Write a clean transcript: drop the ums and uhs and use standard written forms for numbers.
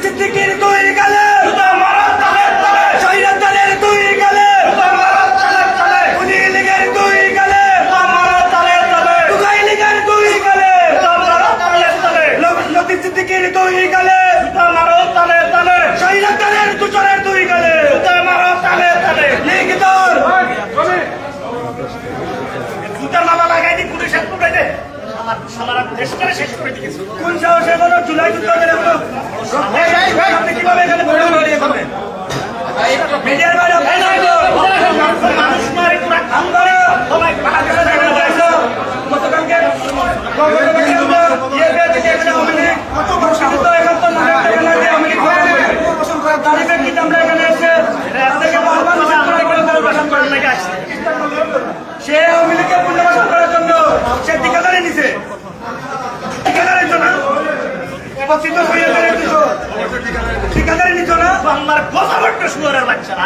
সিদ্দিকীর দুই গালে স্বৈরাচারের দুই গালে খুনি লীগের দুই গালে টুকাই লীগের দুই গালে লতিফ সিদ্দিকীর দুই গালে স্বৈরাচারের দূষণের দুই গালে লীগ দল কোন সাহসে কোনো জুলাই যুদ্ধ আপনি কিভাবে এখানে মিডিয়ার বাইরে সে আওয়ামী লীগকে পুনর্বাসন করার জন্য সে ঠিকাদারি নিছে ঠিকাদারের জন্য ঠিকাদারি নিত না বাংলার কথা বলতে শুয়ারের বাচ্চারা